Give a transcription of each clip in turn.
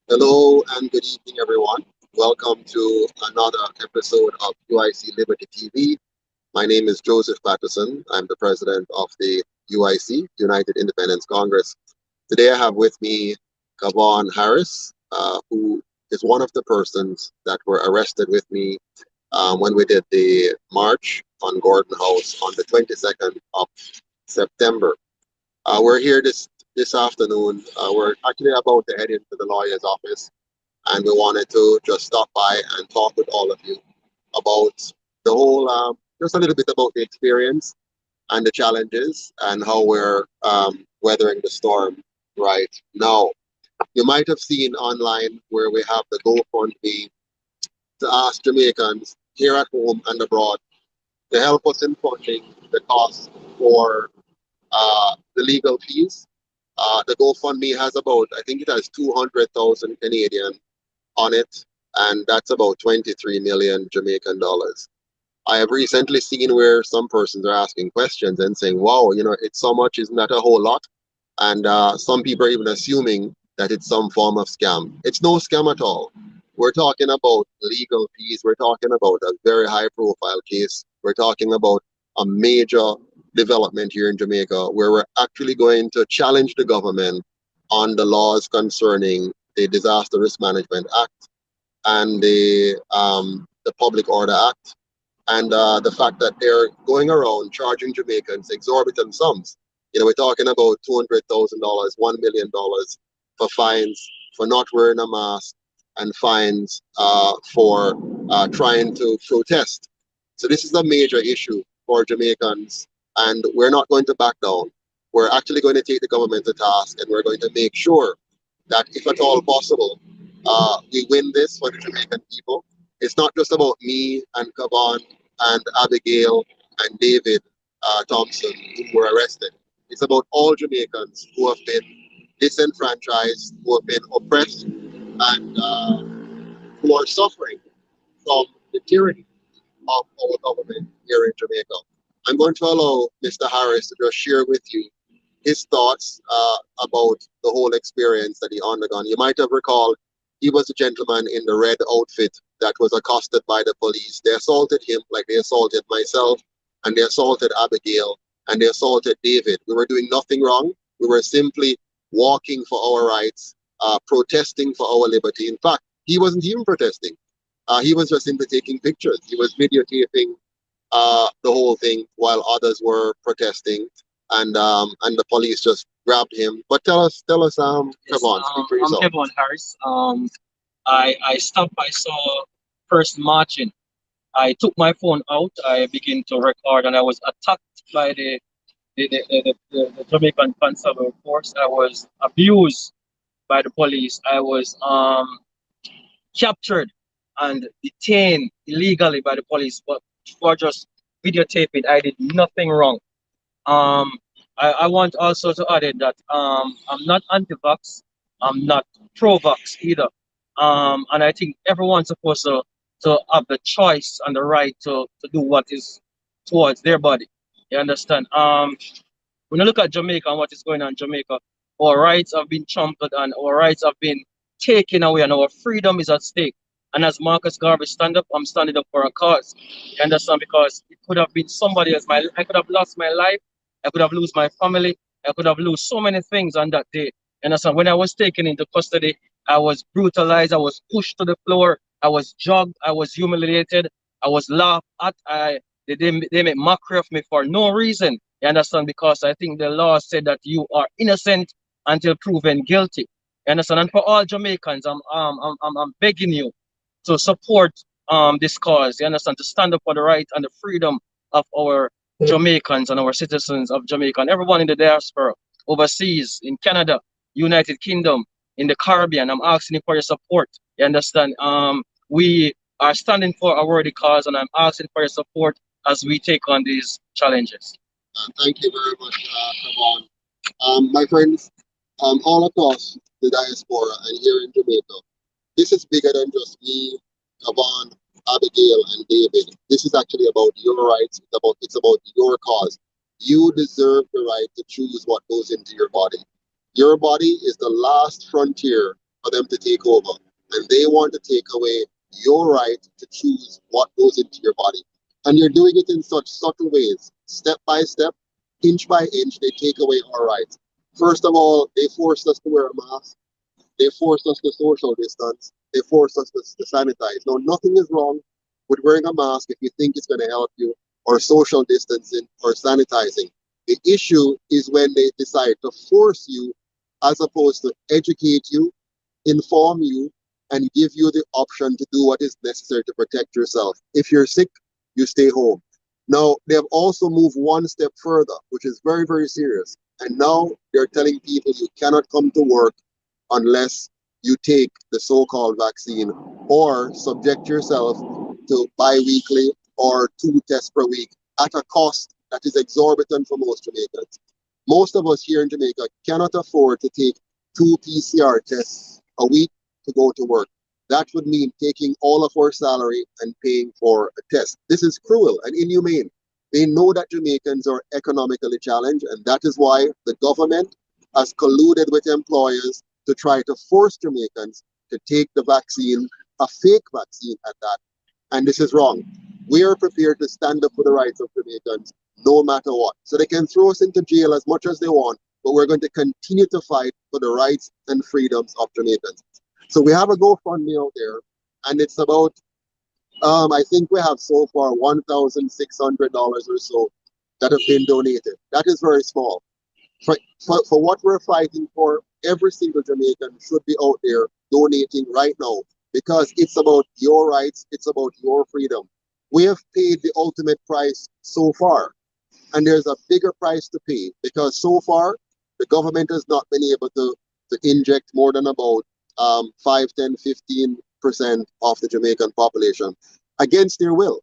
Hello and good evening, everyone. Welcome to another episode of UIC Liberty TV. My name is Joseph Patterson. I'm the president of the UIC, United Independence Congress. Today I have with me Kevaughn Harris, who is one of the persons that were arrested with me when we did the march on Gordon House on the 22nd of September. We're here this afternoon. We're actually about to head into the lawyer's office, and we wanted to just stop by and talk with all of you about the whole, just a little bit about the experience and the challenges and how we're weathering the storm right now. You might have seen online where we have the GoFundMe to ask Jamaicans here at home and abroad to help us in funding the cost for the legal fees. The GoFundMe has about, I think it has 200,000 Canadian on it, and that's about 23 million Jamaican dollars. I have recently seen where some persons are asking questions and saying, wow, it's so much, isn't that a whole lot? And some people are even assuming that it's some form of scam. It's no scam at all. We're talking about legal fees. We're talking about a very high profile case. We're talking about a major development here in Jamaica where we're actually going to challenge the government on the laws concerning the Disaster Risk Management Act and the Public Order Act, and the fact that they're going around charging Jamaicans exorbitant sums. We're talking about $200,000, $1 million for fines for not wearing a mask and fines for trying to protest. So this is a major issue for Jamaicans, and we're not going to back down. We're actually going to take the government to task, and we're going to make sure that, if at all possible, we win this for the Jamaican people. It's not just about me and Kevaughn and Abigail and David Thompson who were arrested. It's about all Jamaicans who have been disenfranchised, who have been oppressed, and who are suffering from the tyranny of our government here in Jamaica. I'm going to allow Mr. Harris to just share with you his thoughts about the whole experience that he undergone. You might have recalled he was a gentleman in the red outfit that was accosted by the police. They assaulted him like they assaulted myself, and they assaulted Abigail, and they assaulted David. We were doing nothing wrong. We were simply walking for our rights, protesting for our liberty. In fact, he wasn't even protesting. He was just simply taking pictures. He was videotaping the whole thing while others were protesting, and the police just grabbed him. But Yes, come on, speak for I'm yourself. Kevaughn Harris. I stopped. I saw person marching. I took my phone out. I began to record, and I was attacked by the Jamaican Constable Force. I was abused by the police. I was captured and detained illegally by the police, but for just videotaping, I did nothing wrong. Um, I want also to add it that I'm not anti-vax, I'm not pro-vax either. And I think everyone's supposed to have the choice and the right to do what is towards their body. You understand? When you look at Jamaica and what is going on in Jamaica, our rights have been trampled and our rights have been taken away and our freedom is at stake. And as Marcus Garvey stand up, I'm standing up for a cause. You understand? Because it could have been somebody else. I could have lost my life. I could have lost my family. I could have lost so many things on that day. You understand? When I was taken into custody, I was brutalized. I was pushed to the floor. I was jogged. I was humiliated. I was laughed at. They make mockery of me for no reason. You understand? Because I think the law said that you are innocent until proven guilty. You understand? And for all Jamaicans, I'm begging you to support this cause. You understand? To stand up for the right and the freedom of our Jamaicans and our citizens of Jamaica and everyone in the diaspora, overseas, in Canada, United Kingdom, in the Caribbean. I'm asking you for your support. You understand? We are standing for a worthy cause, and I'm asking for your support as we take on these challenges. Thank you very much, Kevaughn. My friends, all across the diaspora and here in Jamaica, this is bigger than just me, Kevaughn, Abigail, and David. This is actually about your rights. It's about your cause. You deserve the right to choose what goes into your body. Your body is the last frontier for them to take over. And they want to take away your right to choose what goes into your body. And you're doing it in such subtle ways, step by step, inch by inch, they take away our rights. First of all, they forced us to wear a mask. They force us to social distance. They force us to sanitize. Now, nothing is wrong with wearing a mask if you think it's going to help you, or social distancing, or sanitizing. The issue is when they decide to force you as opposed to educate you, inform you, and give you the option to do what is necessary to protect yourself. If you're sick, you stay home. Now, they have also moved one step further, which is very, very serious. And now they're telling people you cannot come to work unless you take the so-called vaccine or subject yourself to bi-weekly or 2 tests per week at a cost that is exorbitant for most Jamaicans. Most of us here in Jamaica cannot afford to take 2 PCR tests a week to go to work. That would mean taking all of our salary and paying for a test. This is cruel and inhumane. They know that Jamaicans are economically challenged, and that is why the government has colluded with employers to try to force Jamaicans to take the vaccine, a fake vaccine at that. And this is wrong. We are prepared to stand up for the rights of Jamaicans no matter what. So they can throw us into jail as much as they want, but we're going to continue to fight for the rights and freedoms of Jamaicans. So we have a GoFundMe out there, and it's about, I think we have so far $1,600 or so that have been donated. That is very small. For what we're fighting for, every single Jamaican should be out there donating right now, because it's about your rights, it's about your freedom. We have paid the ultimate price so far, and there's a bigger price to pay, because so far the government has not been able to inject more than about 5, 10, 15% of the Jamaican population against their will.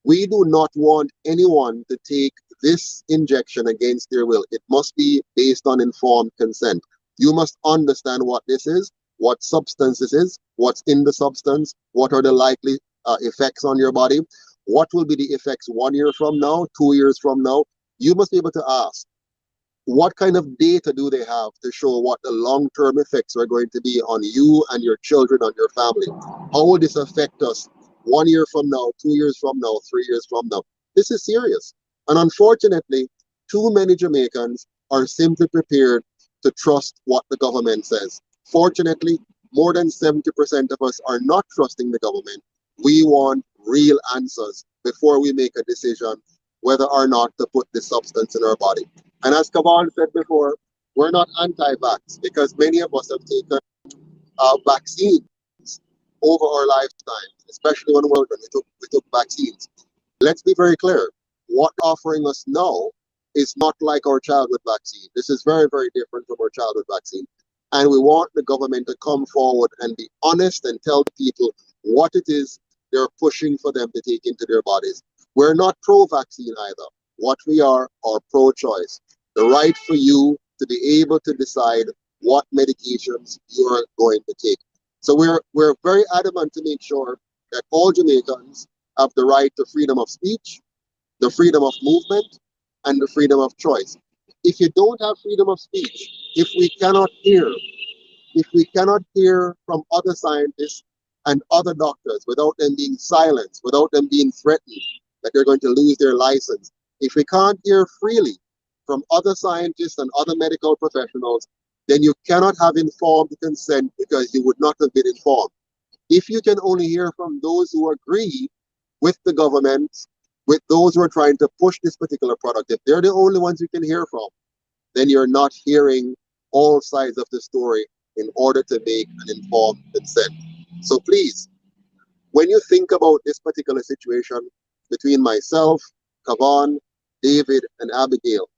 We do not want anyone to take this injection against their will. It must be based on informed consent. You must understand what this is, what substance this is, what's in the substance, what are the likely effects on your body, what will be the effects 1 year from now, 2 years from now. You must be able to ask, what kind of data do they have to show what the long-term effects are going to be on you and your children, on your family? How will this affect us 1 year from now, 2 years from now, 3 years from now? This is serious. And unfortunately, too many Jamaicans are simply prepared to trust what the government says. Fortunately, more than 70% of us are not trusting the government. We want real answers before we make a decision whether or not to put this substance in our body. And as Kevaughn said before, we're not anti-vax, because many of us have taken vaccines over our lifetimes, especially when we were children. We took vaccines. Let's be very clear. What they're offering us now is not like our childhood vaccine. This is very, very different from our childhood vaccine. And we want the government to come forward and be honest and tell the people what it is they're pushing for them to take into their bodies. We're not pro-vaccine either. What we are pro-choice. The right for you to be able to decide what medications you're going to take. So we're very adamant to make sure that all Jamaicans have the right to freedom of speech, the freedom of movement, and the freedom of choice. If you don't have freedom of speech, if we cannot hear, if we cannot hear from other scientists and other doctors without them being silenced, without them being threatened that they're going to lose their license, if we can't hear freely from other scientists and other medical professionals, then you cannot have informed consent, because you would not have been informed. If you can only hear from those who agree with the government, with those who are trying to push this particular product, if they're the only ones you can hear from, then you're not hearing all sides of the story in order to make an informed consent. So please, when you think about this particular situation between myself, Kevaughn, David, and Abigail,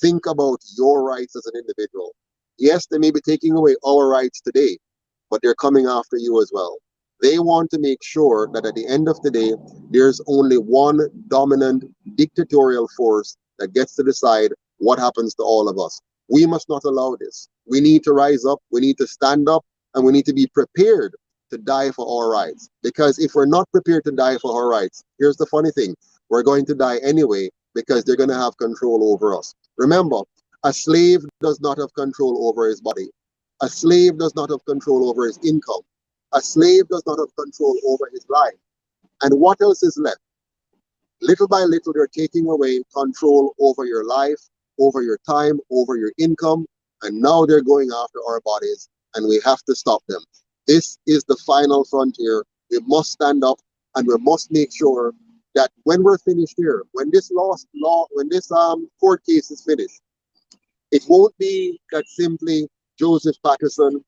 think about your rights as an individual. Yes, they may be taking away our rights today, but they're coming after you as well. They want to make sure that at the end of the day, there's only one dominant dictatorial force that gets to decide what happens to all of us. We must not allow this. We need to rise up, we need to stand up, and we need to be prepared to die for our rights. Because if we're not prepared to die for our rights, here's the funny thing, we're going to die anyway, because they're going to have control over us. Remember, a slave does not have control over his body. A slave does not have control over his income. A slave does not have control over his life. And what else is left? Little by little, they're taking away control over your life, over your time, over your income, and now they're going after our bodies, and we have to stop them. This is the final frontier. We must stand up, and we must make sure that when we're finished here, when this court case is finished, it won't be that simply Joseph Patterson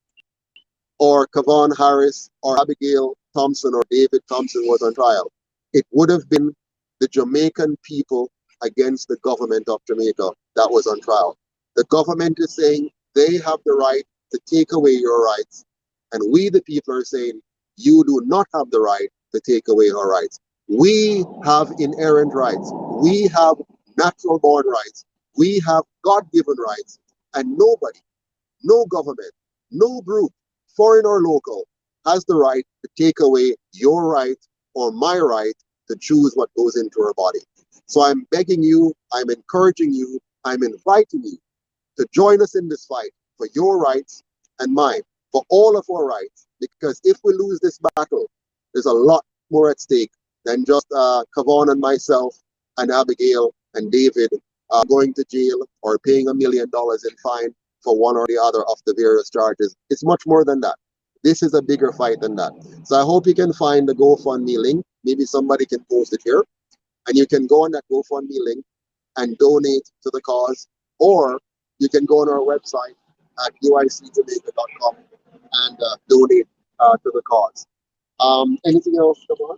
or Kevaughn Harris or Abigail Thompson or David Thompson was on trial. It would have been the Jamaican people against the government of Jamaica that was on trial. The government is saying they have the right to take away your rights, and we, the people, are saying you do not have the right to take away our rights. We have inherent rights. We have natural born rights. We have God-given rights, and nobody, no government, no group, foreign or local, has the right to take away your right or my right to choose what goes into our body. So I'm begging you, I'm encouraging you, I'm inviting you to join us in this fight for your rights and mine, for all of our rights, because if we lose this battle, there's a lot more at stake than just Kevaughn and myself and Abigail and David going to jail or paying $1 million in fine for one or the other of the various charges. It's much more than that. This is a bigger fight than that. So I hope you can find the GoFundMe link. Maybe somebody can post it here. And you can go on that GoFundMe link and donate to the cause. Or you can go on our website at uicjamaica.com and donate to the cause. Anything else, Kevaughn?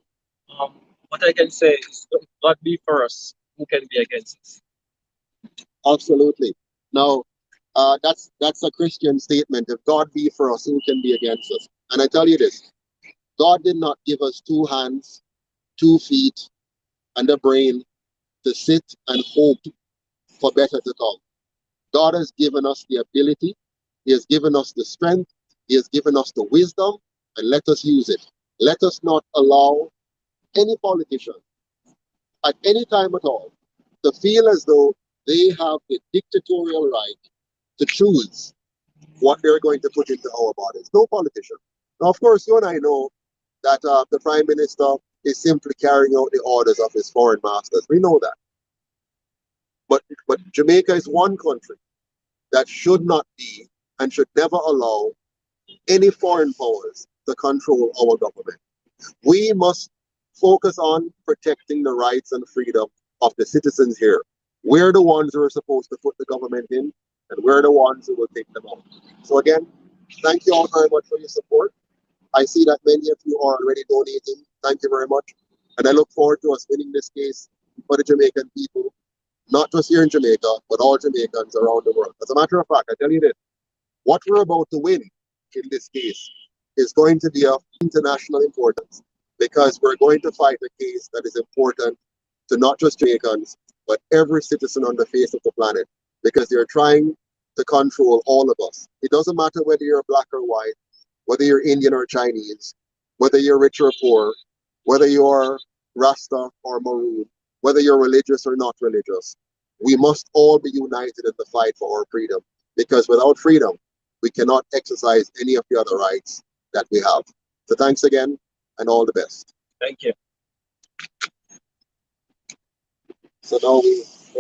What I can say is, if God be for us, who can be against us? Absolutely. Now, that's a Christian statement. If God be for us, who can be against us? And I tell you this, God did not give us 2 hands, 2 feet, and a brain to sit and hope for better to come. God has given us the ability, He has given us the strength, He has given us the wisdom, and let us use it. Let us not allow any politician at any time at all to feel as though they have the dictatorial right to choose what they're going to put into our bodies. No politician. Now, of course, you and I know that the Prime Minister is simply carrying out the orders of his foreign masters. We know that. But Jamaica is one country that should not be and should never allow any foreign powers to control our government. We must focus on protecting the rights and freedom of the citizens here. We're the ones who are supposed to put the government in, and we're the ones who will take them out. So again, thank you all very much for your support. I see that many of you are already donating. Thank you very much. And I look forward to us winning this case for the Jamaican people, not just here in Jamaica, but all Jamaicans around the world. As a matter of fact, I tell you this, what we're about to win in this case is going to be of international importance, because we're going to fight a case that is important to not just Jamaicans, but every citizen on the face of the planet, because they're trying to control all of us. It doesn't matter whether you're black or white, whether you're Indian or Chinese, whether you're rich or poor, whether you're Rasta or Maroon, whether you're religious or not religious. We must all be united in the fight for our freedom, because without freedom, we cannot exercise any of the other rights that we have. So thanks again, and all the best. Thank you. So now we